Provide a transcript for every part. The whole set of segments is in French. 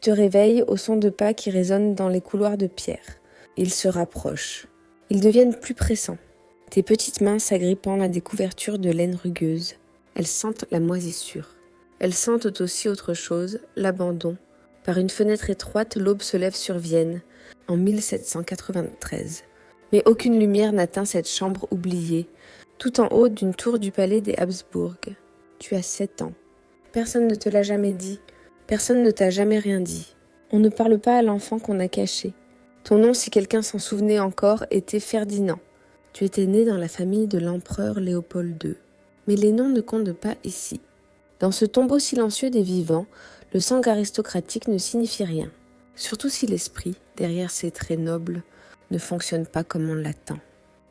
te réveilles au son de pas qui résonnent dans les couloirs de pierre. Ils se rapprochent. Ils deviennent plus pressants. Tes petites mains s'agrippant à des couvertures de laine rugueuse. Elles sentent la moisissure. Elles sentent aussi autre chose, l'abandon. Par une fenêtre étroite, l'aube se lève sur Vienne, en 1793. Mais aucune lumière n'atteint cette chambre oubliée, tout en haut d'une tour du palais des Habsbourg. Tu as 7 ans. Personne ne te l'a jamais dit. Personne ne t'a jamais rien dit. On ne parle pas à l'enfant qu'on a caché. Ton nom, si quelqu'un s'en souvenait encore, était Ferdinand. Tu étais né dans la famille de l'empereur Léopold II. Mais les noms ne comptent pas ici. Dans ce tombeau silencieux des vivants, le sang aristocratique ne signifie rien. Surtout si l'esprit, derrière ces traits nobles, ne fonctionne pas comme on l'attend.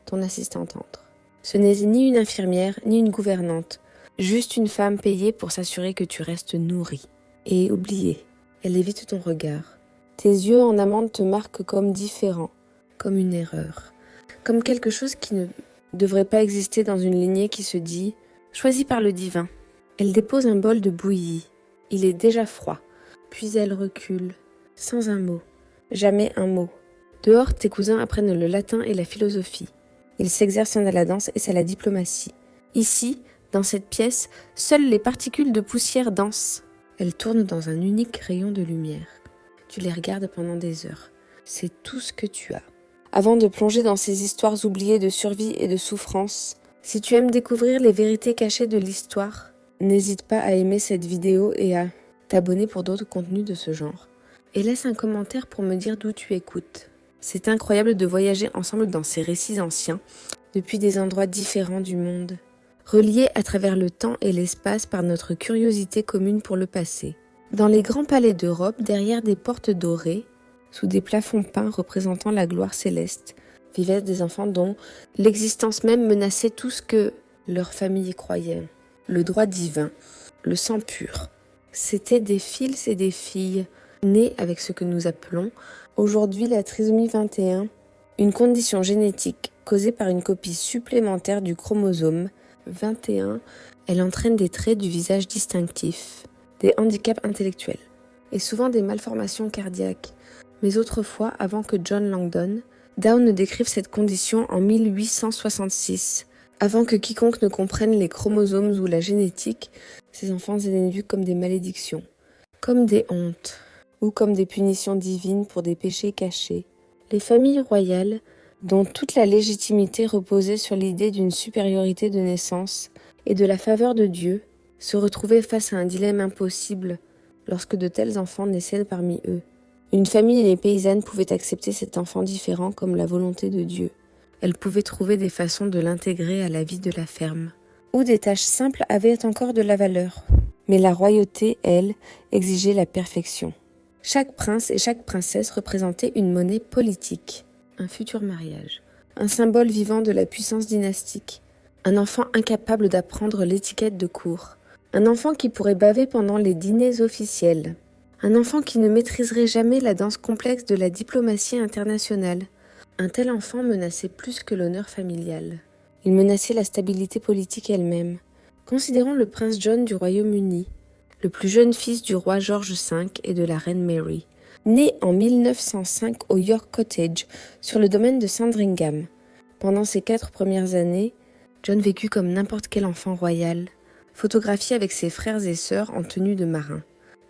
Ton assistante entre. Ce n'est ni une infirmière, ni une gouvernante. Juste une femme payée pour s'assurer que tu restes nourri. Et oubliée, elle évite ton regard. Tes yeux en amande te marquent comme différent, comme une erreur. Comme quelque chose qui ne devrait pas exister dans une lignée qui se dit « choisi par le divin ». Elle dépose un bol de bouillie. Il est déjà froid. Puis elle recule, sans un mot. Jamais un mot. Dehors, tes cousins apprennent le latin et la philosophie. Ils s'exercent à la danse et à la diplomatie. Ici, dans cette pièce, seules les particules de poussière dansent. Elles tournent dans un unique rayon de lumière. Tu les regardes pendant des heures. C'est tout ce que tu as. Avant de plonger dans ces histoires oubliées de survie et de souffrance, si tu aimes découvrir les vérités cachées de l'histoire, n'hésite pas à aimer cette vidéo et à t'abonner pour d'autres contenus de ce genre. Et laisse un commentaire pour me dire d'où tu écoutes. C'est incroyable de voyager ensemble dans ces récits anciens, depuis des endroits différents du monde, reliés à travers le temps et l'espace par notre curiosité commune pour le passé. Dans les grands palais d'Europe, derrière des portes dorées, sous des plafonds peints représentant la gloire céleste, vivaient des enfants dont l'existence même menaçait tout ce que leur famille croyait. Le droit divin, le sang pur. C'étaient des fils et des filles, nés avec ce que nous appelons aujourd'hui la trisomie 21, une condition génétique causée par une copie supplémentaire du chromosome 21. Elle entraîne des traits du visage distinctifs, des handicaps intellectuels et souvent des malformations cardiaques. Mais autrefois, avant que John Langdon, Down ne décrive cette condition en 1866, avant que quiconque ne comprenne les chromosomes ou la génétique, ces enfants étaient vus comme des malédictions, comme des hontes, ou comme des punitions divines pour des péchés cachés. Les familles royales, dont toute la légitimité reposait sur l'idée d'une supériorité de naissance et de la faveur de Dieu, se retrouvaient face à un dilemme impossible lorsque de tels enfants naissaient parmi eux. Une famille paysanne pouvait accepter cet enfant différent comme la volonté de Dieu. Elle pouvait trouver des façons de l'intégrer à la vie de la ferme, où des tâches simples avaient encore de la valeur. Mais la royauté, elle, exigeait la perfection. Chaque prince et chaque princesse représentaient une monnaie politique, un futur mariage, un symbole vivant de la puissance dynastique, un enfant incapable d'apprendre l'étiquette de cour, un enfant qui pourrait baver pendant les dîners officiels, un enfant qui ne maîtriserait jamais la danse complexe de la diplomatie internationale. Un tel enfant menaçait plus que l'honneur familial. Il menaçait la stabilité politique elle-même. Considérons le prince John du Royaume-Uni, le plus jeune fils du roi George V et de la reine Mary, né en 1905 au York Cottage, sur le domaine de Sandringham. Pendant ses 4 premières années, John vécut comme n'importe quel enfant royal, photographié avec ses frères et sœurs en tenue de marin,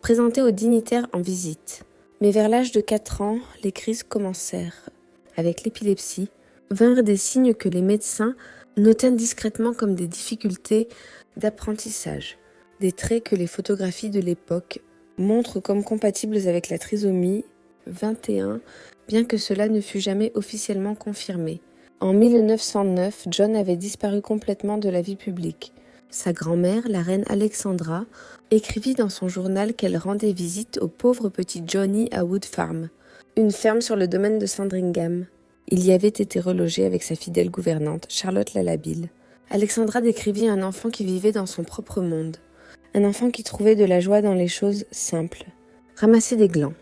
présenté aux dignitaires en visite. Mais vers l'âge de 4 ans, les crises commencèrent. Avec l'épilepsie, vinrent des signes que les médecins notaient discrètement comme des difficultés d'apprentissage, des traits que les photographies de l'époque montrent comme compatibles avec la trisomie 21, bien que cela ne fût jamais officiellement confirmé. En 1909, John avait disparu complètement de la vie publique. Sa grand-mère, la reine Alexandra, écrivit dans son journal qu'elle rendait visite au pauvre petit Johnny à Wood Farm, une ferme sur le domaine de Sandringham. Il y avait été relogé avec sa fidèle gouvernante, Charlotte la Labile. Alexandra décrivit un enfant qui vivait dans son propre monde, un enfant qui trouvait de la joie dans les choses simples, ramasser des glands,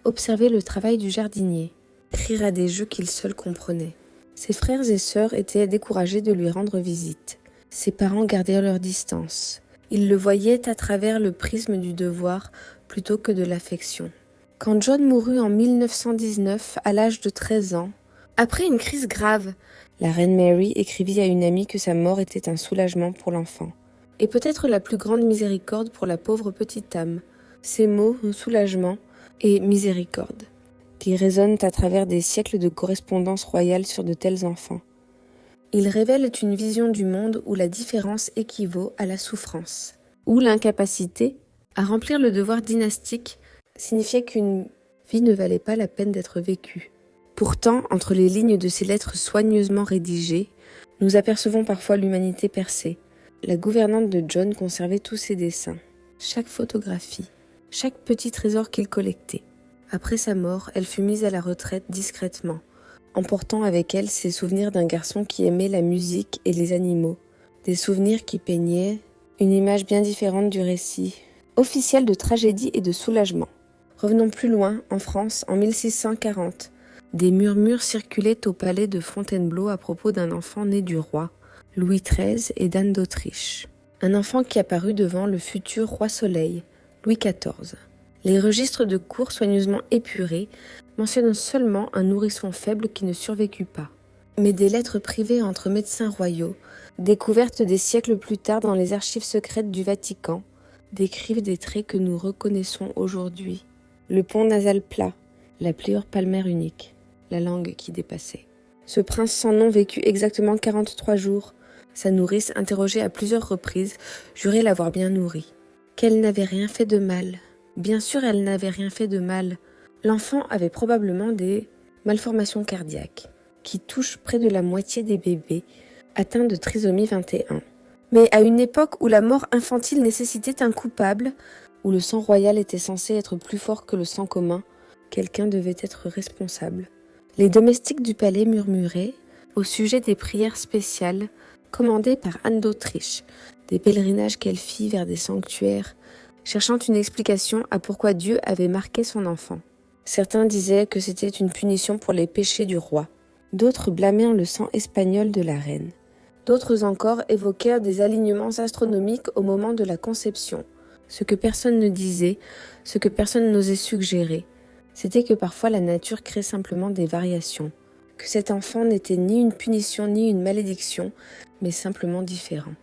observer le travail du jardinier, rire à des jeux qu'il seul comprenait. Ses frères et sœurs étaient découragés de lui rendre visite. Ses parents gardèrent leur distance. Ils le voyaient à travers le prisme du devoir plutôt que de l'affection. Quand John mourut en 1919 à l'âge de 13 ans, après une crise grave, la reine Mary écrivit à une amie que sa mort était un soulagement pour l'enfant, et peut-être la plus grande miséricorde pour la pauvre petite âme. Ces mots, soulagement et miséricorde, qui résonnent à travers des siècles de correspondance royale sur de tels enfants. Ils révèlent une vision du monde où la différence équivaut à la souffrance, où l'incapacité à remplir le devoir dynastique signifiait qu'une vie ne valait pas la peine d'être vécue. Pourtant, entre les lignes de ces lettres soigneusement rédigées, nous apercevons parfois l'humanité percée. La gouvernante de John conservait tous ses dessins, chaque photographie, chaque petit trésor qu'il collectait. Après sa mort, elle fut mise à la retraite discrètement, emportant avec elle ses souvenirs d'un garçon qui aimait la musique et les animaux, des souvenirs qui peignaient une image bien différente du récit, officiel de tragédie et de soulagement. Revenons plus loin, en France, en 1640, des murmures circulaient au palais de Fontainebleau à propos d'un enfant né du roi, Louis XIII et d'Anne d'Autriche. Un enfant qui apparut devant le futur roi Soleil, Louis XIV. Les registres de cour soigneusement épurés mentionnent seulement un nourrisson faible qui ne survécut pas. Mais des lettres privées entre médecins royaux, découvertes des siècles plus tard dans les archives secrètes du Vatican, décrivent des traits que nous reconnaissons aujourd'hui. Le pont nasal plat, la pliure palmaire unique, la langue qui dépassait. Ce prince sans nom vécut exactement 43 jours. Sa nourrice, interrogée à plusieurs reprises, jurait l'avoir bien nourri. Qu'elle n'avait rien fait de mal. Bien sûr, elle n'avait rien fait de mal. L'enfant avait probablement des malformations cardiaques, qui touchent près de la moitié des bébés atteints de trisomie 21. Mais à une époque où la mort infantile nécessitait un coupable, où le sang royal était censé être plus fort que le sang commun, quelqu'un devait être responsable. Les domestiques du palais murmuraient au sujet des prières spéciales commandées par Anne d'Autriche, des pèlerinages qu'elle fit vers des sanctuaires, cherchant une explication à pourquoi Dieu avait marqué son enfant. Certains disaient que c'était une punition pour les péchés du roi. D'autres blâmèrent le sang espagnol de la reine. D'autres encore évoquèrent des alignements astronomiques au moment de la conception. Ce que personne ne disait, ce que personne n'osait suggérer, c'était que parfois la nature crée simplement des variations, que cet enfant n'était ni une punition ni une malédiction, mais simplement différent.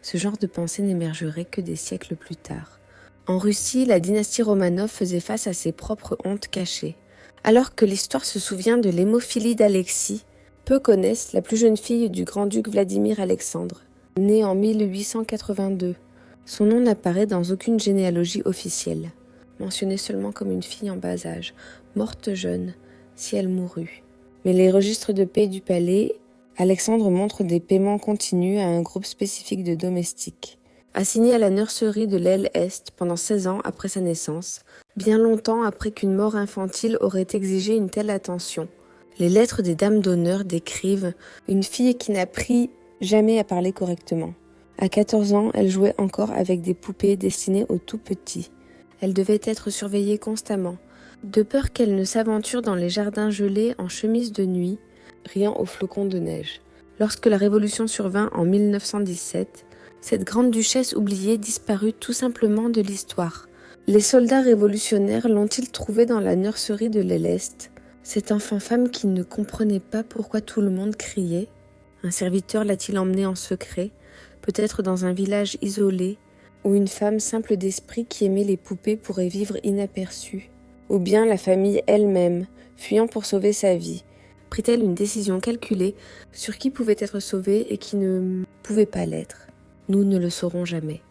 Ce genre de pensée n'émergerait que des siècles plus tard. En Russie, la dynastie Romanov faisait face à ses propres hontes cachées. Alors que l'histoire se souvient de l'hémophilie d'Alexis, peu connaissent la plus jeune fille du grand-duc Vladimir Alexandre, née en 1882. Son nom n'apparaît dans aucune généalogie officielle, mentionnée seulement comme une fille en bas âge, morte jeune, si elle mourut. Mais les registres de paix du palais, Alexandre montre des paiements continus à un groupe spécifique de domestiques. Assigné à la nurserie de l'aile Est pendant 16 ans après sa naissance, bien longtemps après qu'une mort infantile aurait exigé une telle attention. Les lettres des dames d'honneur décrivent une fille qui n'apprit jamais à parler correctement. À 14 ans, elle jouait encore avec des poupées destinées aux tout petits. Elle devait être surveillée constamment, de peur qu'elle ne s'aventure dans les jardins gelés en chemise de nuit, riant aux flocons de neige. Lorsque la Révolution survint en 1917, cette grande duchesse oubliée disparut tout simplement de l'histoire. Les soldats révolutionnaires l'ont-ils trouvée dans la nurserie de l'aile Est, cette enfant-femme qui ne comprenait pas pourquoi tout le monde criait? Un serviteur l'a-t-il emmenée en secret, peut-être dans un village isolé, ou une femme simple d'esprit qui aimait les poupées pourrait vivre inaperçue? Ou bien la famille elle-même, fuyant pour sauver sa vie, prit-elle une décision calculée sur qui pouvait être sauvé et qui ne pouvait pas l'être? Nous ne le saurons jamais.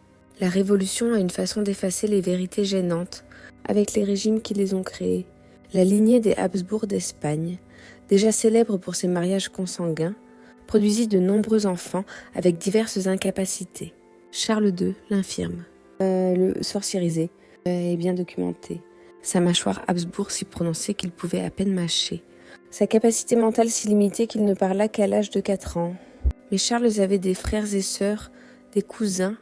La Révolution a une façon d'effacer les vérités gênantes avec les régimes qui les ont créés. La lignée des Habsbourg d'Espagne, déjà célèbre pour ses mariages consanguins, produisit de nombreux enfants avec diverses incapacités. Charles II, l'infirme, le sorcierisé, est bien documenté. Sa mâchoire Habsbourg si prononcée qu'il pouvait à peine mâcher. Sa capacité mentale si limitée qu'il ne parla qu'à l'âge de 4 ans. Mais Charles avait des frères et sœurs, des cousins,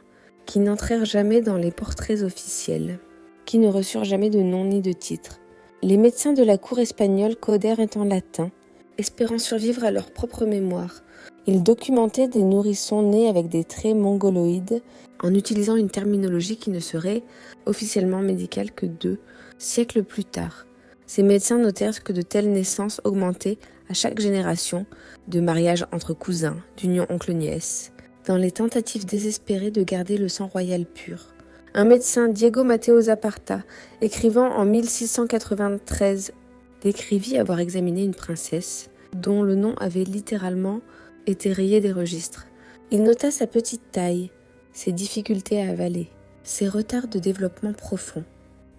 qui n'entrèrent jamais dans les portraits officiels, qui ne reçurent jamais de nom ni de titre. Les médecins de la cour espagnole codèrent en latin, espérant survivre à leur propre mémoire. Ils documentaient des nourrissons nés avec des traits mongoloïdes en utilisant une terminologie qui ne serait officiellement médicale que 2 siècles plus tard. Ces médecins notèrent que de telles naissances augmentaient à chaque génération, de mariages entre cousins, d'unions oncle-nièce, dans les tentatives désespérées de garder le sang royal pur. Un médecin, Diego Mateo Zapata, écrivant en 1693, décrivit avoir examiné une princesse dont le nom avait littéralement été rayé des registres. Il nota sa petite taille, ses difficultés à avaler, ses retards de développement profond,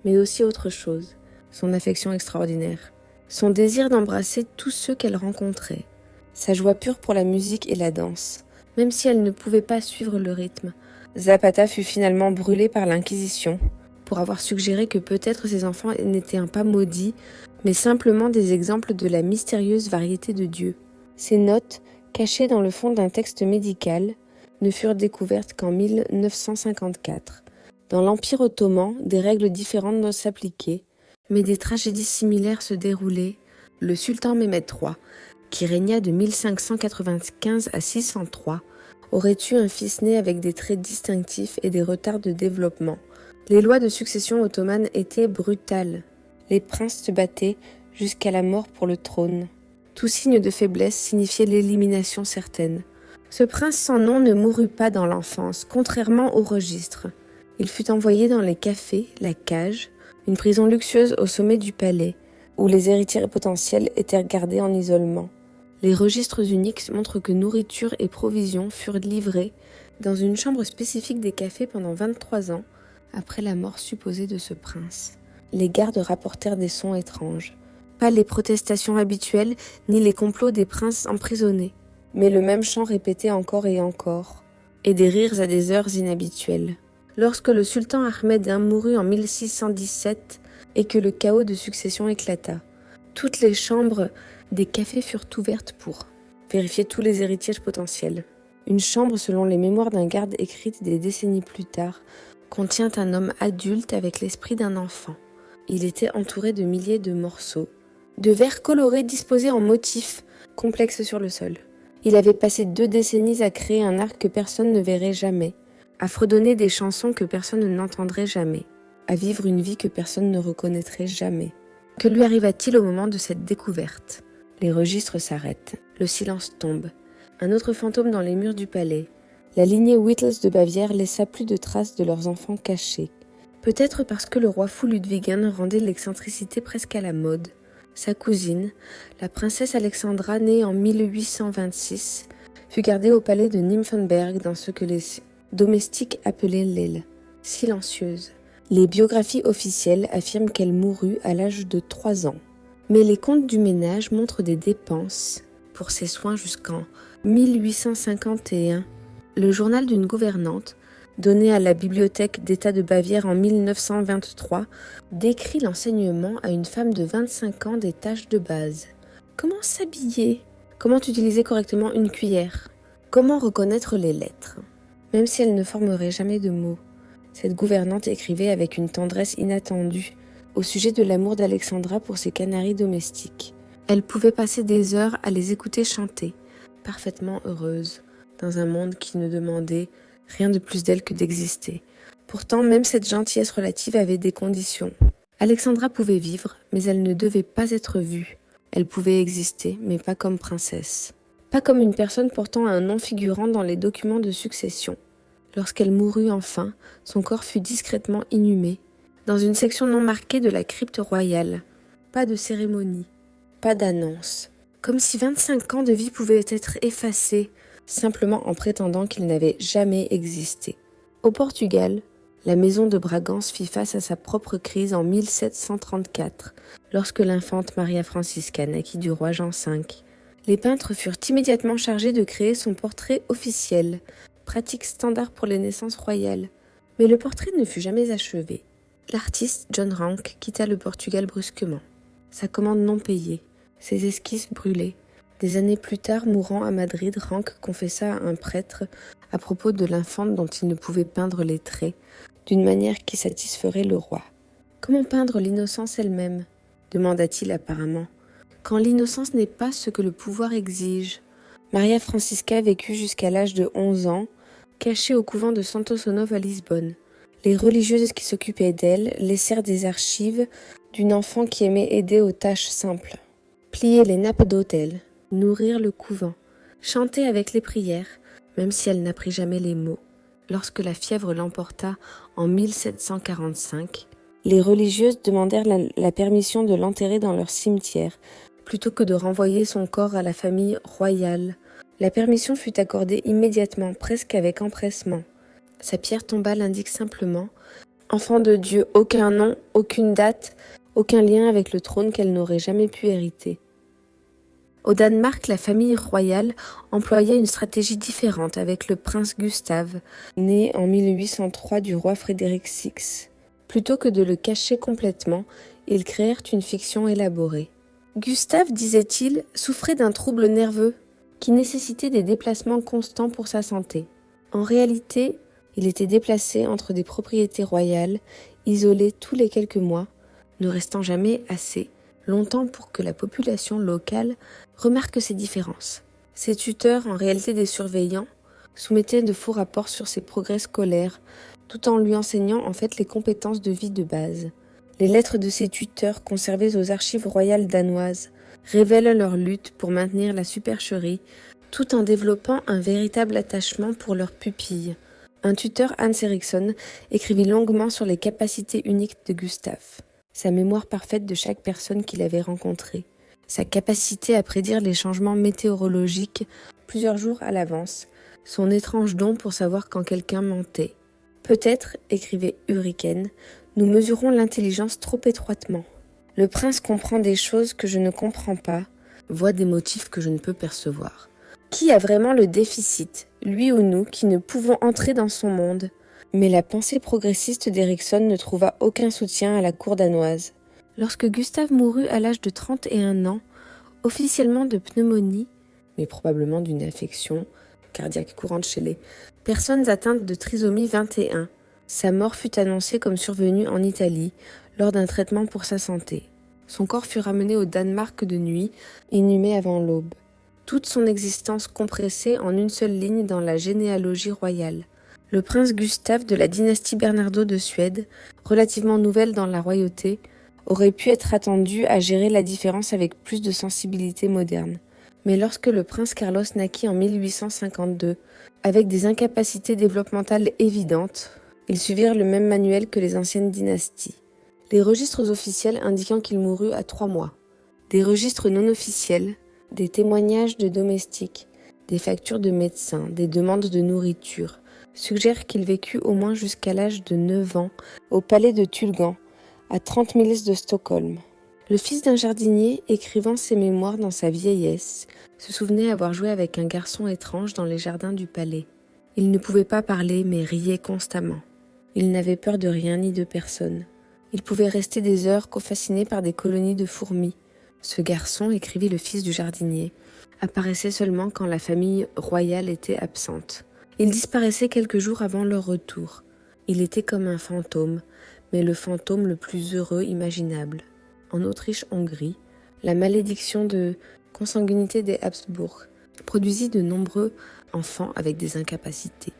mais aussi autre chose, son affection extraordinaire, son désir d'embrasser tous ceux qu'elle rencontrait, sa joie pure pour la musique et la danse, même si elle ne pouvait pas suivre le rythme. Zapata fut finalement brûlé par l'Inquisition pour avoir suggéré que peut-être ses enfants n'étaient pas maudits, mais simplement des exemples de la mystérieuse variété de Dieu. Ces notes, cachées dans le fond d'un texte médical, ne furent découvertes qu'en 1954. Dans l'Empire ottoman, des règles différentes doivent s'appliquer, mais des tragédies similaires se déroulaient. Le sultan Mehmed III, qui régna de 1595 à 603, aurait eu un fils né avec des traits distinctifs et des retards de développement. Les lois de succession ottomanes étaient brutales. Les princes se battaient jusqu'à la mort pour le trône. Tout signe de faiblesse signifiait l'élimination certaine. Ce prince sans nom ne mourut pas dans l'enfance, contrairement au registre. Il fut envoyé dans les cafés, la cage, une prison luxueuse au sommet du palais, où les héritiers potentiels étaient gardés en isolement. Les registres uniques montrent que nourriture et provisions furent livrées dans une chambre spécifique des cafés pendant 23 ans après la mort supposée de ce prince. Les gardes rapportèrent des sons étranges. Pas les protestations habituelles, ni les complots des princes emprisonnés, mais le même chant répété encore et encore, et des rires à des heures inhabituelles. Lorsque le sultan Ahmed I mourut en 1617 et que le chaos de succession éclata, toutes les chambres des cafés furent ouvertes pour vérifier tous les héritiers potentiels. Une chambre, selon les mémoires d'un garde écrites des décennies plus tard, contient un homme adulte avec l'esprit d'un enfant. Il était entouré de milliers de morceaux, de verres colorés disposés en motifs complexes sur le sol. Il avait passé 2 décennies à créer un art que personne ne verrait jamais, à fredonner des chansons que personne n'entendrait jamais, à vivre une vie que personne ne reconnaîtrait jamais. Que lui arriva-t-il au moment de cette découverte ? Les registres s'arrêtent, le silence tombe. Un autre fantôme dans les murs du palais. La lignée Wittels de Bavière laissa plus de traces de leurs enfants cachés. Peut-être parce que le roi fou Ludwigin rendait l'excentricité presque à la mode. Sa cousine, la princesse Alexandra, née en 1826, fut gardée au palais de Nymphenberg dans ce que les domestiques appelaient l'aile, silencieuse. Les biographies officielles affirment qu'elle mourut à l'âge de 3 ans. Mais les comptes du ménage montrent des dépenses pour ses soins jusqu'en 1851. Le journal d'une gouvernante, donné à la bibliothèque d'État de Bavière en 1923, décrit l'enseignement à une femme de 25 ans des tâches de base. Comment s'habiller ? Comment utiliser correctement une cuillère ? Comment reconnaître les lettres ? Même si elle ne formerait jamais de mots, cette gouvernante écrivait avec une tendresse inattendue au sujet de l'amour d'Alexandra pour ses canaris domestiques. Elle pouvait passer des heures à les écouter chanter, parfaitement heureuse, dans un monde qui ne demandait rien de plus d'elle que d'exister. Pourtant, même cette gentillesse relative avait des conditions. Alexandra pouvait vivre, mais elle ne devait pas être vue. Elle pouvait exister, mais pas comme princesse. Pas comme une personne portant un nom figurant dans les documents de succession. Lorsqu'elle mourut enfin, son corps fut discrètement inhumé, dans une section non marquée de la crypte royale. Pas de cérémonie, pas d'annonce. Comme si 25 ans de vie pouvaient être effacés, simplement en prétendant qu'ils n'avaient jamais existé. Au Portugal, la maison de Bragance fit face à sa propre crise en 1734, lorsque l'infante Maria Francisca naquit du roi Jean V. Les peintres furent immédiatement chargés de créer son portrait officiel, pratique standard pour les naissances royales. Mais le portrait ne fut jamais achevé. L'artiste John Ranke quitta le Portugal brusquement. Sa commande non payée, ses esquisses brûlées. Des années plus tard, mourant à Madrid, Ranke confessa à un prêtre à propos de l'infante dont il ne pouvait peindre les traits, d'une manière qui satisferait le roi. « Comment peindre l'innocence elle-même » demanda-t-il apparemment, « quand l'innocence n'est pas ce que le pouvoir exige ?» Maria Francisca vécut jusqu'à l'âge de 11 ans, cachée au couvent de Santo Sonovo à Lisbonne. Les religieuses qui s'occupaient d'elle laissèrent des archives d'une enfant qui aimait aider aux tâches simples. Plier les nappes d'autel, nourrir le couvent, chanter avec les prières, même si elle n'apprit jamais les mots. Lorsque la fièvre l'emporta en 1745, les religieuses demandèrent la permission de l'enterrer dans leur cimetière, plutôt que de renvoyer son corps à la famille royale. La permission fut accordée immédiatement, presque avec empressement. Sa pierre tombale indique simplement « Enfant de Dieu, aucun nom, aucune date, aucun lien avec le trône qu'elle n'aurait jamais pu hériter ». Au Danemark, la famille royale employait une stratégie différente avec le prince Gustave, né en 1803 du roi Frédéric VI. Plutôt que de le cacher complètement, ils créèrent une fiction élaborée. Gustave, disait-il, souffrait d'un trouble nerveux qui nécessitait des déplacements constants pour sa santé. En réalité, il était déplacé entre des propriétés royales, isolé tous les quelques mois, ne restant jamais assez longtemps pour que la population locale remarque ces différences. Ses tuteurs, en réalité des surveillants, soumettaient de faux rapports sur ses progrès scolaires, tout en lui enseignant en fait les compétences de vie de base. Les lettres de ses tuteurs, conservées aux archives royales danoises, révèlent leur lutte pour maintenir la supercherie, tout en développant un véritable attachement pour leurs pupilles. Un tuteur, Hans Eriksson, écrivit longuement sur les capacités uniques de Gustave, sa mémoire parfaite de chaque personne qu'il avait rencontrée, sa capacité à prédire les changements météorologiques plusieurs jours à l'avance, son étrange don pour savoir quand quelqu'un mentait. Peut-être, écrivait Ulriken, nous mesurons l'intelligence trop étroitement. Le prince comprend des choses que je ne comprends pas, voit des motifs que je ne peux percevoir. Qui a vraiment le déficit, lui ou nous, qui ne pouvons entrer dans son monde ? Mais la pensée progressiste d'Eriksson ne trouva aucun soutien à la cour danoise. Lorsque Gustave mourut à l'âge de 31 ans, officiellement de pneumonie, mais probablement d'une affection cardiaque courante chez les personnes atteintes de trisomie 21, sa mort fut annoncée comme survenue en Italie lors d'un traitement pour sa santé. Son corps fut ramené au Danemark de nuit, inhumé avant l'aube. Toute son existence compressée en une seule ligne dans la généalogie royale. Le prince Gustave de la dynastie Bernardo de Suède, relativement nouvelle dans la royauté, aurait pu être attendu à gérer la différence avec plus de sensibilité moderne. Mais lorsque le prince Carlos naquit en 1852, avec des incapacités développementales évidentes, ils suivirent le même manuel que les anciennes dynasties. Les registres officiels indiquant qu'il mourut à 3 mois. Des registres non officiels, des témoignages de domestiques, des factures de médecins, des demandes de nourriture, suggèrent qu'il vécut au moins jusqu'à l'âge de 9 ans au palais de Tulgan, à 30 milles de Stockholm. Le fils d'un jardinier, écrivant ses mémoires dans sa vieillesse, se souvenait avoir joué avec un garçon étrange dans les jardins du palais. Il ne pouvait pas parler, mais riait constamment. Il n'avait peur de rien ni de personne. Il pouvait rester des heures fasciné par des colonies de fourmis. Ce garçon, écrivit le fils du jardinier, apparaissait seulement quand la famille royale était absente. Il disparaissait quelques jours avant leur retour. Il était comme un fantôme, mais le fantôme le plus heureux imaginable. En Autriche-Hongrie, la malédiction de consanguinité des Habsbourg produisit de nombreux enfants avec des incapacités.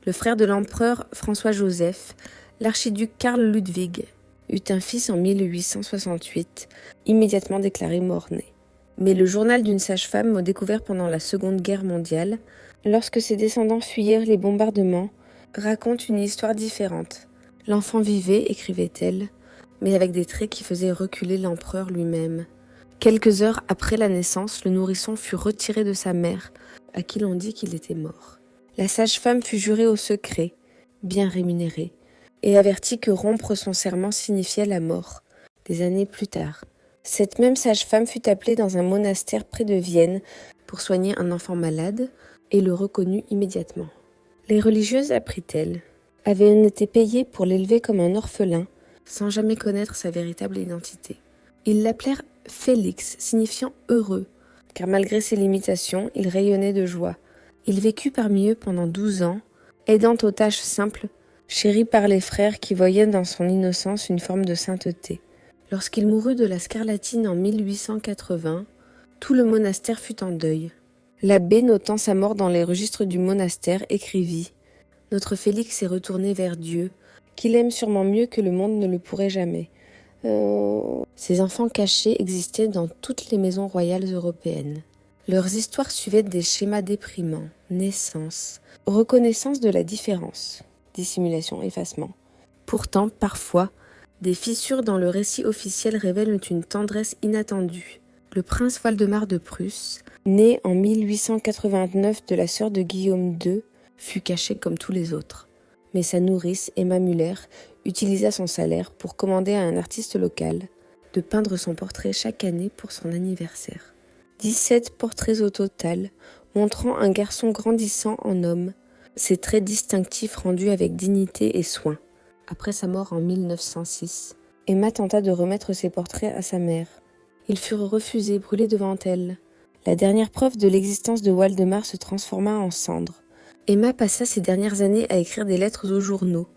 Le frère de l'empereur François-Joseph, l'archiduc Karl Ludwig, eut un fils en 1868, immédiatement déclaré mort-né. Mais le journal d'une sage-femme, découvert pendant la Seconde Guerre mondiale, lorsque ses descendants fuyirent les bombardements, raconte une histoire différente. L'enfant vivait, écrivait-elle, mais avec des traits qui faisaient reculer l'empereur lui-même. Quelques heures après la naissance, le nourrisson fut retiré de sa mère, à qui l'on dit qu'il était mort. La sage-femme fut jurée au secret, bien rémunérée, et avertie que rompre son serment signifiait la mort. Des années plus tard, cette même sage-femme fut appelée dans un monastère près de Vienne pour soigner un enfant malade et le reconnut immédiatement. Les religieuses, apprit-elle, avaient été payées pour l'élever comme un orphelin, sans jamais connaître sa véritable identité. Ils l'appelèrent Félix, signifiant heureux, car malgré ses limitations, il rayonnait de joie. Il vécut parmi eux pendant 12 ans, aidant aux tâches simples, chéri par les frères qui voyaient dans son innocence une forme de sainteté. Lorsqu'il mourut de la scarlatine en 1880, tout le monastère fut en deuil. L'abbé, notant sa mort dans les registres du monastère, écrivit « Notre Félix est retourné vers Dieu, qu'il aime sûrement mieux que le monde ne le pourrait jamais. Ces enfants cachés existaient dans toutes les maisons royales européennes. Leurs histoires suivaient des schémas déprimants, naissance, reconnaissance de la différence, dissimulation, effacement. Pourtant, parfois, des fissures dans le récit officiel révèlent une tendresse inattendue. Le prince Waldemar de Prusse, né en 1889 de la sœur de Guillaume II, fut caché comme tous les autres. Mais sa nourrice, Emma Müller, utilisa son salaire pour commander à un artiste local de peindre son portrait chaque année pour son anniversaire. 17 portraits au total, montrant un garçon grandissant en homme, ses traits distinctifs rendus avec dignité et soin. Après sa mort en 1906, Emma tenta de remettre ses portraits à sa mère. Ils furent refusés, brûlés devant elle. La dernière preuve de l'existence de Waldemar se transforma en cendres. Emma passa ses dernières années à écrire des lettres aux journaux,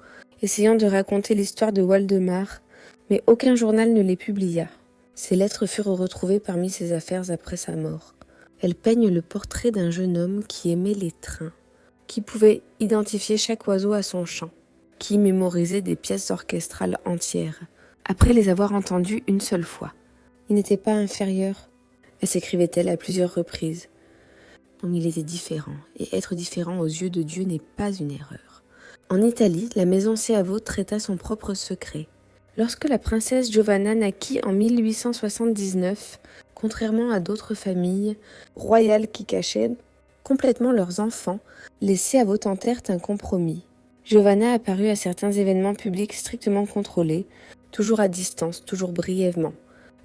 essayant de raconter l'histoire de Waldemar, mais aucun journal ne les publia. Ces lettres furent retrouvées parmi ses affaires après sa mort. Elles peignent le portrait d'un jeune homme qui aimait les trains, qui pouvait identifier chaque oiseau à son chant, qui mémorisait des pièces orchestrales entières, après les avoir entendues une seule fois. Il n'était pas inférieur, s'écrivait-elle à plusieurs reprises. Donc il était différent, et être différent aux yeux de Dieu n'est pas une erreur. En Italie, la maison Seavo traita son propre secret. Lorsque la princesse Giovanna naquit en 1879, contrairement à d'autres familles royales qui cachaient complètement leurs enfants, les Seavo tentèrent un compromis. Giovanna apparut à certains événements publics strictement contrôlés, toujours à distance, toujours brièvement.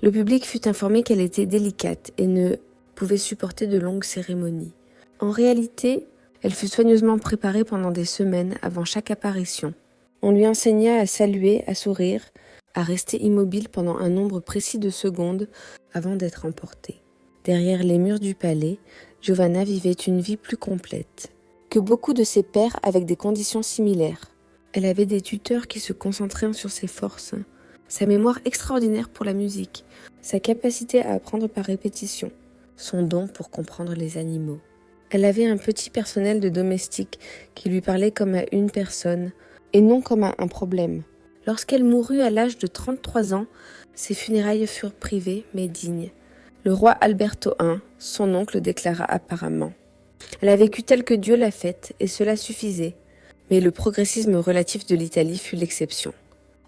Le public fut informé qu'elle était délicate et ne pouvait supporter de longues cérémonies. En réalité, elle fut soigneusement préparée pendant des semaines avant chaque apparition. On lui enseigna à saluer, à sourire, à rester immobile pendant un nombre précis de secondes avant d'être emportée. Derrière les murs du palais, Giovanna vivait une vie plus complète que beaucoup de ses pairs avec des conditions similaires. Elle avait des tuteurs qui se concentraient sur ses forces, sa mémoire extraordinaire pour la musique, sa capacité à apprendre par répétition, son don pour comprendre les animaux. Elle avait un petit personnel de domestiques qui lui parlait comme à une personne et non comme à un problème. Lorsqu'elle mourut à l'âge de 33 ans, ses funérailles furent privées mais dignes. Le roi Alberto I, son oncle, déclara apparemment « Elle a vécu telle que Dieu l'a faite et cela suffisait ». Mais le progressisme relatif de l'Italie fut l'exception.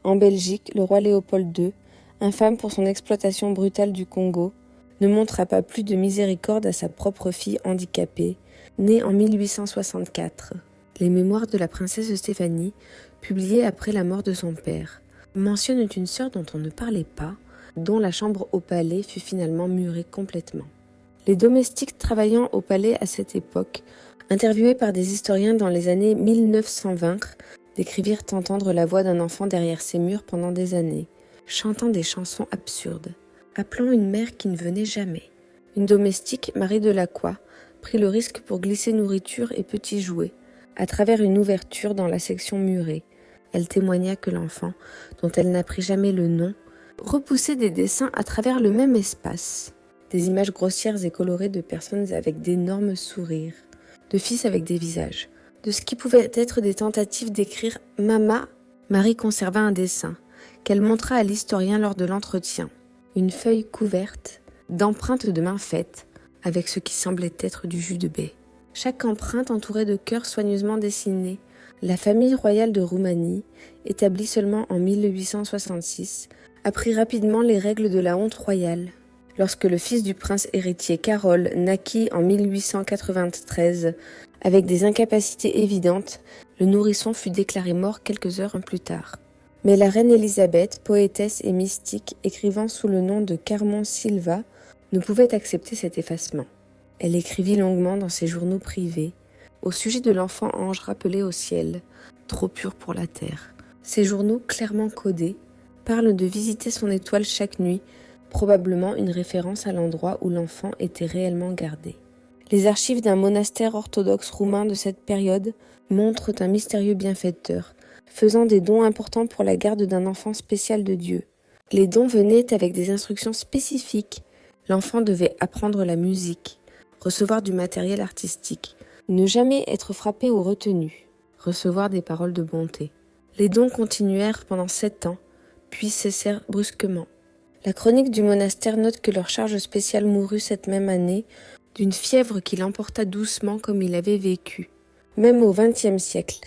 En Belgique, le roi Léopold II, infâme pour son exploitation brutale du Congo, ne montra pas plus de miséricorde à sa propre fille handicapée, née en 1864. Les mémoires de la princesse Stéphanie, publiées après la mort de son père, mentionnent une sœur dont on ne parlait pas, dont la chambre au palais fut finalement murée complètement. Les domestiques travaillant au palais à cette époque, interviewés par des historiens dans les années 1920, décrivirent entendre la voix d'un enfant derrière ces murs pendant des années, chantant des chansons absurdes, appelant une mère qui ne venait jamais. Une domestique, Marie Delacroix, prit le risque pour glisser nourriture et petits jouets à travers une ouverture dans la section murée. Elle témoigna que l'enfant, dont elle n'apprit jamais le nom, repoussait des dessins à travers le même espace, des images grossières et colorées de personnes avec d'énormes sourires, de fils avec des visages. De ce qui pouvait être des tentatives d'écrire « Mama », Marie conserva un dessin, qu'elle montra à l'historien lors de l'entretien. Une feuille couverte d'empreintes de mains faites, avec ce qui semblait être du jus de baie. Chaque empreinte entourée de cœurs soigneusement dessinés. La famille royale de Roumanie, établie seulement en 1866, apprit rapidement les règles de la honte royale. Lorsque le fils du prince héritier Carol naquit en 1893, avec des incapacités évidentes, le nourrisson fut déclaré mort quelques heures plus tard. Mais la reine Élisabeth, poétesse et mystique, écrivant sous le nom de Carmon Silva, ne pouvait accepter cet effacement. Elle écrivit longuement dans ses journaux privés, au sujet de l'enfant ange rappelé au ciel, trop pur pour la terre. Ces journaux, clairement codés, parlent de visiter son étoile chaque nuit, probablement une référence à l'endroit où l'enfant était réellement gardé. Les archives d'un monastère orthodoxe roumain de cette période montrent un mystérieux bienfaiteur, faisant des dons importants pour la garde d'un enfant spécial de Dieu. Les dons venaient avec des instructions spécifiques. L'enfant devait apprendre la musique, recevoir du matériel artistique, ne jamais être frappé ou retenu, recevoir des paroles de bonté. Les dons continuèrent pendant 7 ans, puis cessèrent brusquement. La chronique du monastère note que leur charge spéciale mourut cette même année d'une fièvre qui l'emporta doucement comme il avait vécu. Même au XXe siècle,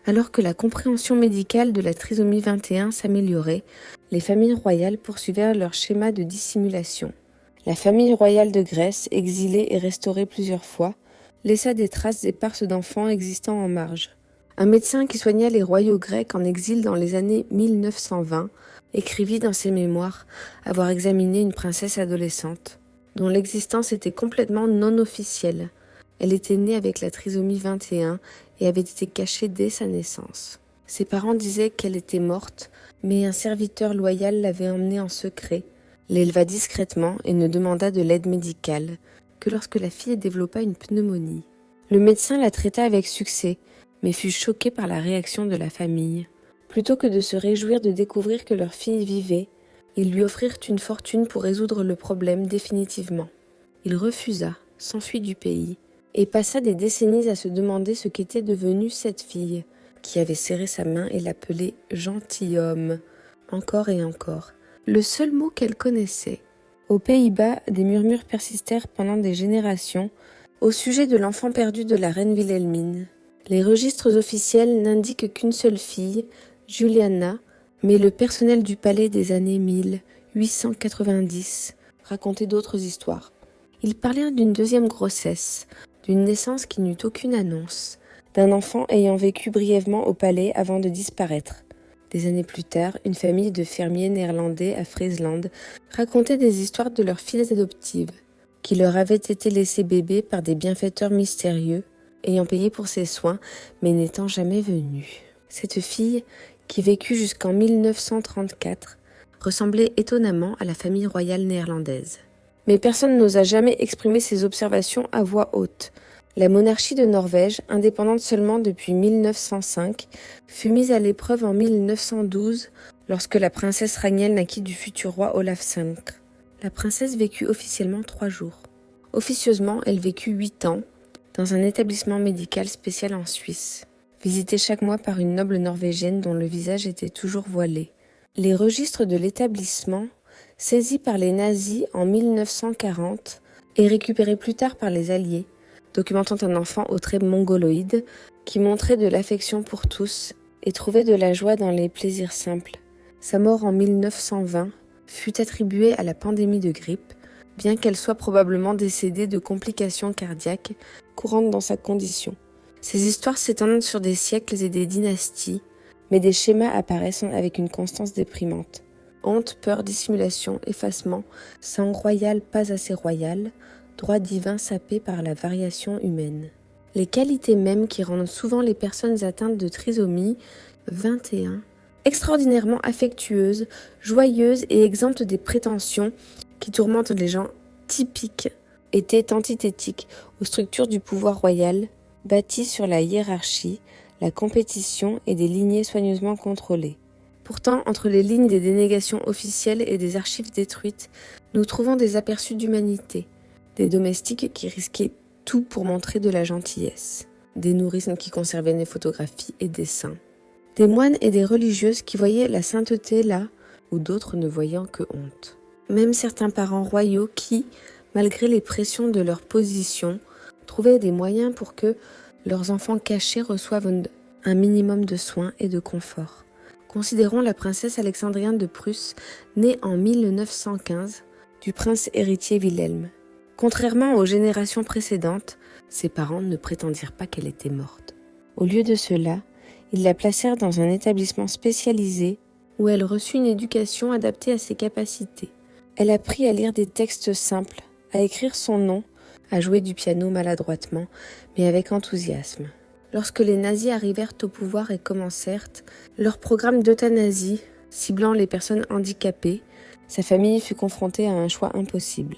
alors que la compréhension médicale de la trisomie 21 s'améliorait, les familles royales poursuivirent leur schéma de dissimulation. La famille royale de Grèce, exilée et restaurée plusieurs fois, laissa des traces éparses d'enfants existant en marge. Un médecin qui soigna les royaux grecs en exil dans les années 1920 écrivit dans ses mémoires avoir examiné une princesse adolescente, dont l'existence était complètement non officielle. Elle était née avec la trisomie 21 et avait été cachée dès sa naissance. Ses parents disaient qu'elle était morte, mais un serviteur loyal l'avait emmenée en secret, l'éleva discrètement et ne demanda de l'aide médicale que lorsque la fille développa une pneumonie. Le médecin la traita avec succès, mais fut choqué par la réaction de la famille. Plutôt que de se réjouir de découvrir que leur fille vivait, ils lui offrirent une fortune pour résoudre le problème définitivement. Il refusa, s'enfuit du pays, et passa des décennies à se demander ce qu'était devenue cette fille, qui avait serré sa main et l'appelait « gentilhomme », encore et encore, le seul mot qu'elle connaissait. Aux Pays-Bas, des murmures persistèrent pendant des générations au sujet de l'enfant perdu de la reine Wilhelmine. Les registres officiels n'indiquent qu'une seule fille, Juliana, mais le personnel du palais des années 1890 racontait d'autres histoires. Ils parlèrent d'une deuxième grossesse, d'une naissance qui n'eut aucune annonce, d'un enfant ayant vécu brièvement au palais avant de disparaître. Des années plus tard, une famille de fermiers néerlandais à Friesland racontait des histoires de leurs filles adoptives, qui leur avaient été laissées bébés par des bienfaiteurs mystérieux, ayant payé pour ses soins, mais n'étant jamais venus. Cette fille, qui vécut jusqu'en 1934, ressemblait étonnamment à la famille royale néerlandaise. Mais personne n'osa jamais exprimer ses observations à voix haute. La monarchie de Norvège, indépendante seulement depuis 1905, fut mise à l'épreuve en 1912 lorsque la princesse Ragnhild naquit du futur roi Olaf V. La princesse vécut officiellement 3 jours. Officieusement, elle vécut 8 ans dans un établissement médical spécial en Suisse, visité chaque mois par une noble norvégienne dont le visage était toujours voilé. Les registres de l'établissement, saisis par les nazis en 1940 et récupérés plus tard par les Alliés, documentant un enfant aux traits mongoloïdes qui montrait de l'affection pour tous et trouvait de la joie dans les plaisirs simples. Sa mort en 1920 fut attribuée à la pandémie de grippe, bien qu'elle soit probablement décédée de complications cardiaques courantes dans sa condition. Ces histoires s'étendent sur des siècles et des dynasties, mais des schémas apparaissent avec une constance déprimante. Honte, peur, dissimulation, effacement, sang royal pas assez royal, droit divin sapé par la variation humaine. Les qualités mêmes qui rendent souvent les personnes atteintes de trisomie 21 extraordinairement affectueuses, joyeuses et exemptes des prétentions qui tourmentent les gens typiques étaient antithétiques aux structures du pouvoir royal, bâties sur la hiérarchie, la compétition et des lignées soigneusement contrôlées. Pourtant, entre les lignes des dénégations officielles et des archives détruites, nous trouvons des aperçus d'humanité, des domestiques qui risquaient tout pour montrer de la gentillesse, des nourrices qui conservaient des photographies et des saints, des moines et des religieuses qui voyaient la sainteté là où d'autres ne voyant que honte. Même certains parents royaux qui, malgré les pressions de leur position, trouvaient des moyens pour que leurs enfants cachés reçoivent un minimum de soins et de confort. Considérons la princesse Alexandrienne de Prusse, née en 1915, du prince héritier Wilhelm. Contrairement aux générations précédentes, ses parents ne prétendirent pas qu'elle était morte. Au lieu de cela, ils la placèrent dans un établissement spécialisé où elle reçut une éducation adaptée à ses capacités. Elle apprit à lire des textes simples, à écrire son nom, à jouer du piano maladroitement, mais avec enthousiasme. Lorsque les nazis arrivèrent au pouvoir et commencèrent leur programme d'euthanasie, ciblant les personnes handicapées, sa famille fut confrontée à un choix impossible.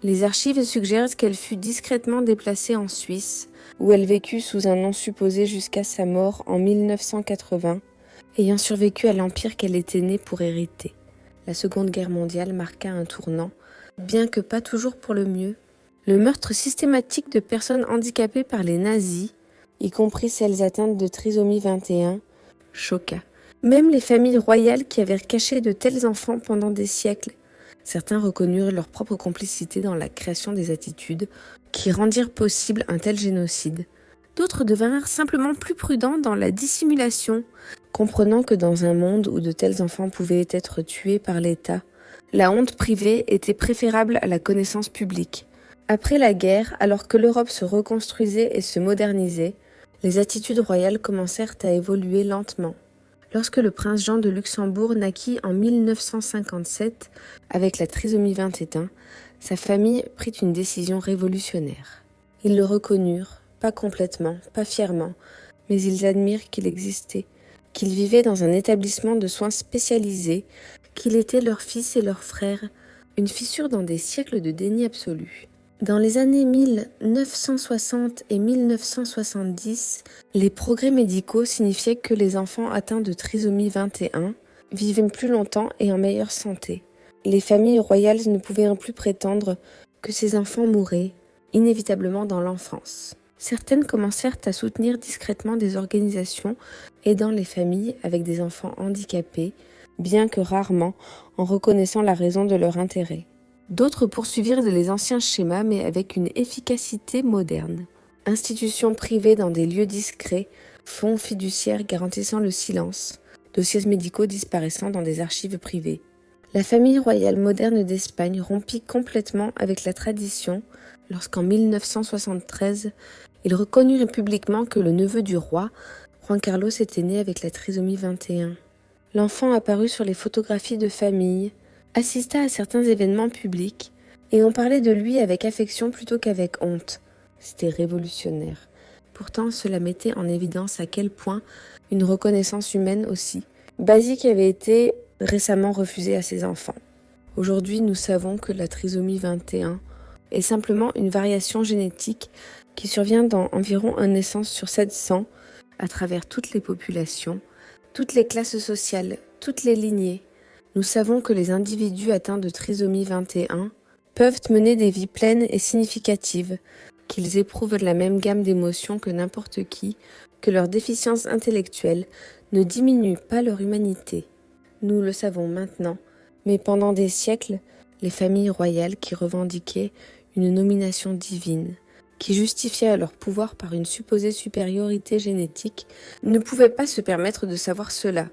Les archives suggèrent qu'elle fut discrètement déplacée en Suisse, où elle vécut sous un nom supposé jusqu'à sa mort en 1980, ayant survécu à l'empire qu'elle était née pour hériter. La Seconde Guerre mondiale marqua un tournant, bien que pas toujours pour le mieux. Le meurtre systématique de personnes handicapées par les nazis, y compris celles atteintes de trisomie 21, choqua. Même les familles royales qui avaient caché de tels enfants pendant des siècles. Certains reconnurent leur propre complicité dans la création des attitudes qui rendirent possible un tel génocide. D'autres devinrent simplement plus prudents dans la dissimulation, comprenant que dans un monde où de tels enfants pouvaient être tués par l'État, la honte privée était préférable à la connaissance publique. Après la guerre, alors que l'Europe se reconstruisait et se modernisait, les attitudes royales commencèrent à évoluer lentement. Lorsque le prince Jean de Luxembourg naquit en 1957 avec la trisomie 21, sa famille prit une décision révolutionnaire. Ils le reconnurent, pas complètement, pas fièrement, mais ils admirent qu'il existait, qu'il vivait dans un établissement de soins spécialisé, qu'il était leur fils et leur frère, une fissure dans des siècles de déni absolu. Dans les années 1960 et 1970, les progrès médicaux signifiaient que les enfants atteints de trisomie 21 vivaient plus longtemps et en meilleure santé. Les familles royales ne pouvaient plus prétendre que ces enfants mouraient inévitablement dans l'enfance. Certaines commencèrent à soutenir discrètement des organisations aidant les familles avec des enfants handicapés, bien que rarement en reconnaissant la raison de leur intérêt. D'autres poursuivirent les anciens schémas mais avec une efficacité moderne. Institutions privées dans des lieux discrets, fonds fiduciaires garantissant le silence, dossiers médicaux disparaissant dans des archives privées. La famille royale moderne d'Espagne rompit complètement avec la tradition lorsqu'en 1973, ils reconnurent publiquement que le neveu du roi, Juan Carlos, était né avec la trisomie 21. L'enfant apparut sur les photographies de famille, assista à certains événements publics, et on parlait de lui avec affection plutôt qu'avec honte. C'était révolutionnaire. Pourtant, cela mettait en évidence à quel point une reconnaissance humaine aussi basique avait été récemment refusée à ses enfants. Aujourd'hui, nous savons que la trisomie 21 est simplement une variation génétique qui survient dans environ une naissance sur 700 à travers toutes les populations, toutes les classes sociales, toutes les lignées. Nous savons que les individus atteints de trisomie 21 peuvent mener des vies pleines et significatives, qu'ils éprouvent la même gamme d'émotions que n'importe qui, que leur déficience intellectuelle ne diminue pas leur humanité. Nous le savons maintenant, mais pendant des siècles, les familles royales qui revendiquaient une nomination divine, qui justifiaient leur pouvoir par une supposée supériorité génétique, ne pouvaient pas se permettre de savoir cela.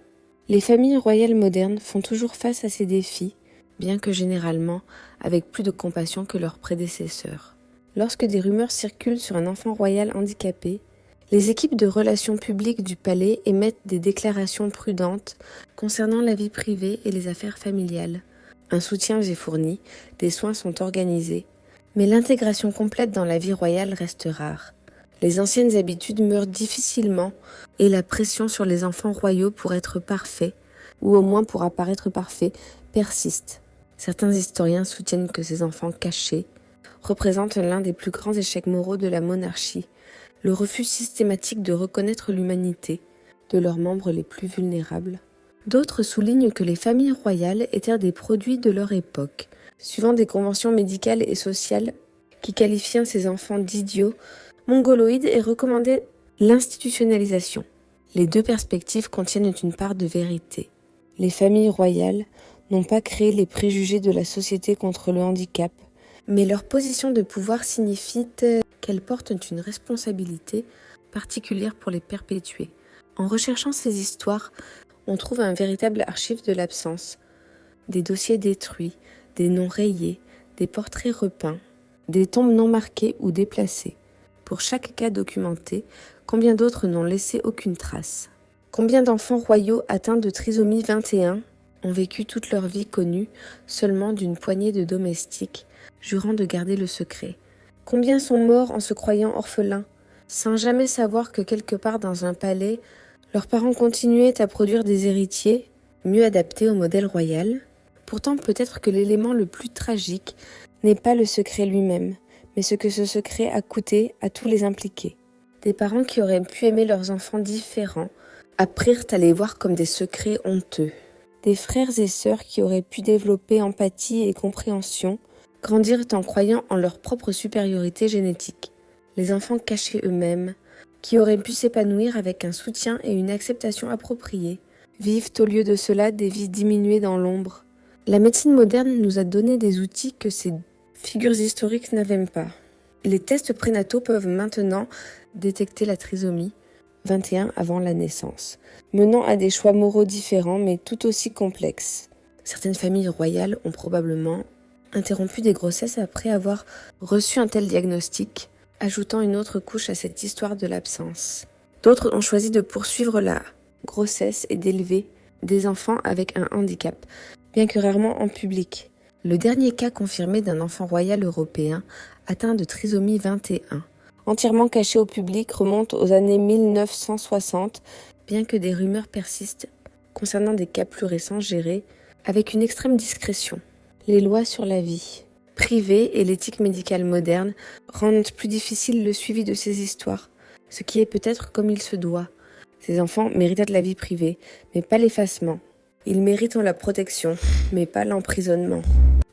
Les familles royales modernes font toujours face à ces défis, bien que généralement avec plus de compassion que leurs prédécesseurs. Lorsque des rumeurs circulent sur un enfant royal handicapé, les équipes de relations publiques du palais émettent des déclarations prudentes concernant la vie privée et les affaires familiales. Un soutien est fourni, des soins sont organisés, mais l'intégration complète dans la vie royale reste rare. Les anciennes habitudes meurent difficilement et la pression sur les enfants royaux pour être parfaits, ou au moins pour apparaître parfaits, persiste. Certains historiens soutiennent que ces enfants cachés représentent l'un des plus grands échecs moraux de la monarchie, le refus systématique de reconnaître l'humanité de leurs membres les plus vulnérables. D'autres soulignent que les familles royales étaient des produits de leur époque, suivant des conventions médicales et sociales qui qualifiaient ces enfants d'idiots, mongoloïdes et recommandaient l'institutionnalisation. Les deux perspectives contiennent une part de vérité. Les familles royales n'ont pas créé les préjugés de la société contre le handicap, mais leur position de pouvoir signifie qu'elles portent une responsabilité particulière pour les perpétuer. En recherchant ces histoires, on trouve un véritable archive de l'absence, des dossiers détruits, des noms rayés, des portraits repeints, des tombes non marquées ou déplacées. Pour chaque cas documenté, combien d'autres n'ont laissé aucune trace? Combien d'enfants royaux atteints de trisomie 21 ont vécu toute leur vie connue seulement d'une poignée de domestiques, jurant de garder le secret? Combien sont morts en se croyant orphelins, sans jamais savoir que quelque part dans un palais, leurs parents continuaient à produire des héritiers, mieux adaptés au modèle royal? Pourtant, peut-être que l'élément le plus tragique n'est pas le secret lui-même, mais ce que ce secret a coûté à tous les impliqués. Des parents qui auraient pu aimer leurs enfants différents apprirent à les voir comme des secrets honteux. Des frères et sœurs qui auraient pu développer empathie et compréhension grandirent en croyant en leur propre supériorité génétique. Les enfants cachés eux-mêmes, qui auraient pu s'épanouir avec un soutien et une acceptation appropriée, vivent au lieu de cela des vies diminuées dans l'ombre. La médecine moderne nous a donné des outils que ces figures historiques n'avaient pas. Les tests prénataux peuvent maintenant détecter la trisomie 21 avant la naissance, menant à des choix moraux différents mais tout aussi complexes. Certaines familles royales ont probablement interrompu des grossesses après avoir reçu un tel diagnostic, ajoutant une autre couche à cette histoire de l'absence. D'autres ont choisi de poursuivre la grossesse et d'élever des enfants avec un handicap, bien que rarement en public. Le dernier cas confirmé d'un enfant royal européen atteint de trisomie 21, entièrement caché au public, remonte aux années 1960, bien que des rumeurs persistent concernant des cas plus récents gérés avec une extrême discrétion. Les lois sur la vie privée et l'éthique médicale moderne rendent plus difficile le suivi de ces histoires, ce qui est peut-être comme il se doit. Ces enfants méritent la vie privée, mais pas l'effacement. Ils méritent la protection, mais pas l'emprisonnement.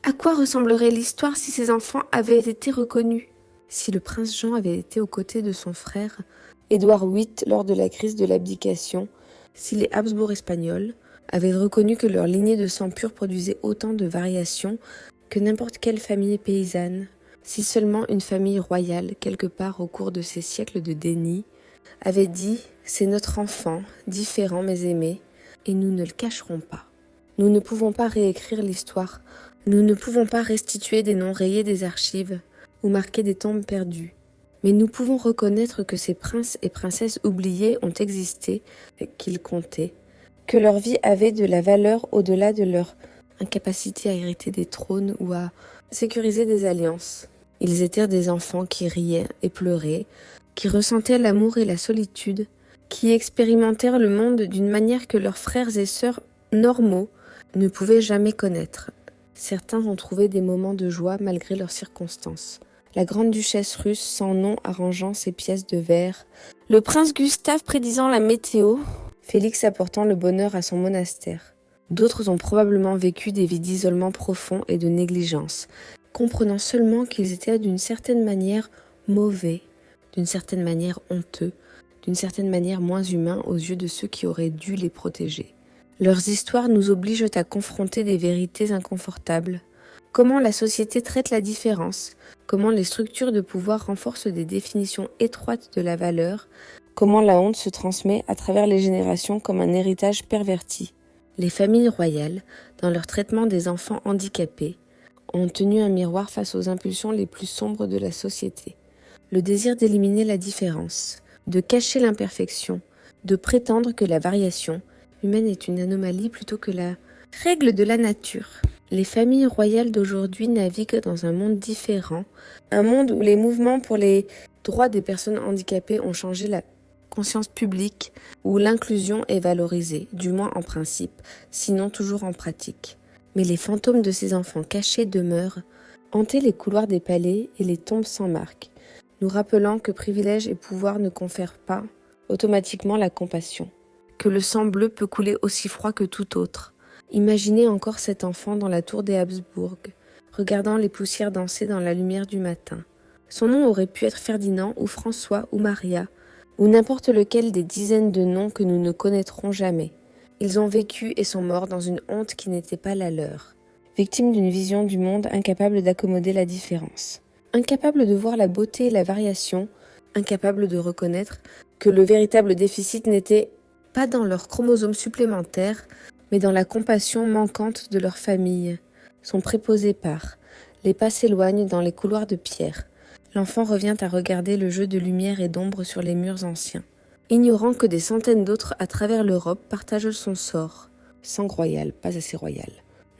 À quoi ressemblerait l'histoire si ces enfants avaient été reconnus? Si le prince Jean avait été aux côtés de son frère, Édouard VIII, lors de la crise de l'abdication, si les Habsbourg espagnols avaient reconnu que leur lignée de sang pur produisait autant de variations que n'importe quelle famille paysanne, si seulement une famille royale, quelque part au cours de ces siècles de déni, avait dit « c'est notre enfant, différent mais aimé, et nous ne le cacherons pas ». Nous ne pouvons pas réécrire l'histoire, nous ne pouvons pas restituer des noms rayés des archives ou marquer des tombes perdues. Mais nous pouvons reconnaître que ces princes et princesses oubliés ont existé, qu'ils comptaient, que leur vie avait de la valeur au-delà de leur incapacité à hériter des trônes ou à sécuriser des alliances. Ils étaient des enfants qui riaient et pleuraient, qui ressentaient l'amour et la solitude, qui expérimentèrent le monde d'une manière que leurs frères et sœurs normaux ne pouvaient jamais connaître. Certains ont trouvé des moments de joie malgré leurs circonstances. La grande duchesse russe sans nom arrangeant ses pièces de verre, le prince Gustave prédisant la météo, Félix apportant le bonheur à son monastère. D'autres ont probablement vécu des vies d'isolement profond et de négligence, comprenant seulement qu'ils étaient d'une certaine manière mauvais, d'une certaine manière honteux, d'une certaine manière moins humains aux yeux de ceux qui auraient dû les protéger. Leurs histoires nous obligent à confronter des vérités inconfortables. Comment la société traite la différence, comment les structures de pouvoir renforcent des définitions étroites de la valeur, comment la honte se transmet à travers les générations comme un héritage perverti. Les familles royales, dans leur traitement des enfants handicapés, ont tenu un miroir face aux impulsions les plus sombres de la société. Le désir d'éliminer la différence, de cacher l'imperfection, de prétendre que la variation humaine est une anomalie plutôt que la règle de la nature. Les familles royales d'aujourd'hui naviguent dans un monde différent, un monde où les mouvements pour les droits des personnes handicapées ont changé la conscience publique, où l'inclusion est valorisée, du moins en principe, sinon toujours en pratique. Mais les fantômes de ces enfants cachés demeurent, hanter les couloirs des palais et les tombes sans marque, nous rappelant que privilèges et pouvoir ne confèrent pas automatiquement la compassion, que le sang bleu peut couler aussi froid que tout autre. Imaginez encore cet enfant dans la tour des Habsbourg, regardant les poussières danser dans la lumière du matin. Son nom aurait pu être Ferdinand ou François ou Maria, ou n'importe lequel des dizaines de noms que nous ne connaîtrons jamais. Ils ont vécu et sont morts dans une honte qui n'était pas la leur, victimes d'une vision du monde incapable d'accommoder la différence, incapables de voir la beauté et la variation, incapables de reconnaître que le véritable déficit n'était pas dans leurs chromosomes supplémentaires, mais dans la compassion manquante de leur famille. Son préposé part, les pas s'éloignent dans les couloirs de pierre. L'enfant revient à regarder le jeu de lumière et d'ombre sur les murs anciens, ignorant que des centaines d'autres à travers l'Europe partagent son sort. Sang royal, pas assez royal.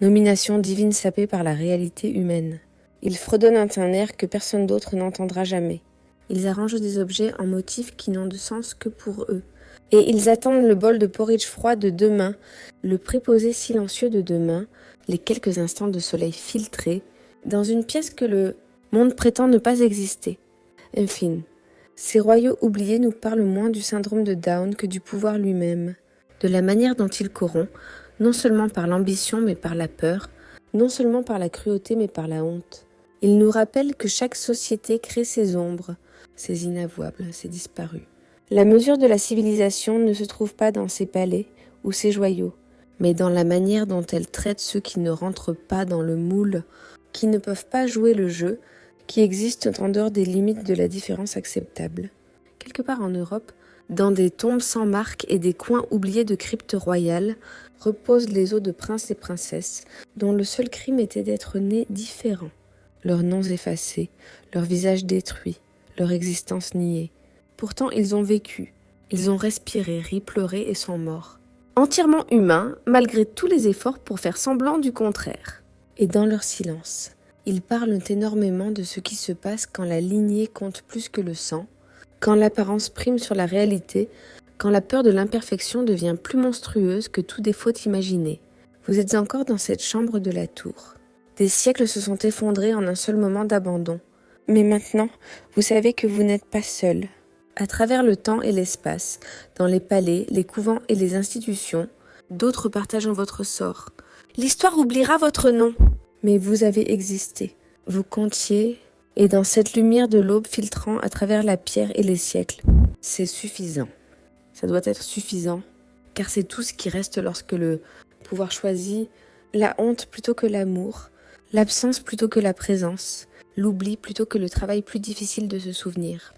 Nomination divine sapée par la réalité humaine. Ils fredonnent un air que personne d'autre n'entendra jamais. Ils arrangent des objets en motifs qui n'ont de sens que pour eux. Et ils attendent le bol de porridge froid de demain, le préposé silencieux de demain, les quelques instants de soleil filtré, dans une pièce que le monde prétend ne pas exister. Enfin, ces royaux oubliés nous parlent moins du syndrome de Down que du pouvoir lui-même, de la manière dont il corrompt, non seulement par l'ambition mais par la peur, non seulement par la cruauté mais par la honte. Il nous rappelle que chaque société crée ses ombres, ses inavouables, ses disparus. La mesure de la civilisation ne se trouve pas dans ses palais ou ses joyaux, mais dans la manière dont elle traite ceux qui ne rentrent pas dans le moule, qui ne peuvent pas jouer le jeu, qui existent en dehors des limites de la différence acceptable. Quelque part en Europe, dans des tombes sans marque et des coins oubliés de cryptes royales, reposent les os de princes et princesses, dont le seul crime était d'être nés différents. Leurs noms effacés, leurs visages détruits, leur existence niée. Pourtant, ils ont vécu, ils ont respiré, ri, pleuré et sont morts. Entièrement humains, malgré tous les efforts pour faire semblant du contraire. Et dans leur silence, ils parlent énormément de ce qui se passe quand la lignée compte plus que le sang, quand l'apparence prime sur la réalité, quand la peur de l'imperfection devient plus monstrueuse que tout défaut imaginé. Vous êtes encore dans cette chambre de la tour. Des siècles se sont effondrés en un seul moment d'abandon. Mais maintenant, vous savez que vous n'êtes pas seul. À travers le temps et l'espace, dans les palais, les couvents et les institutions, d'autres partagent votre sort. L'histoire oubliera votre nom. Mais vous avez existé. Vous comptiez, et dans cette lumière de l'aube filtrant à travers la pierre et les siècles, c'est suffisant. Ça doit être suffisant, car c'est tout ce qui reste lorsque le pouvoir choisit la honte plutôt que l'amour, l'absence plutôt que la présence, l'oubli plutôt que le travail plus difficile de se souvenir.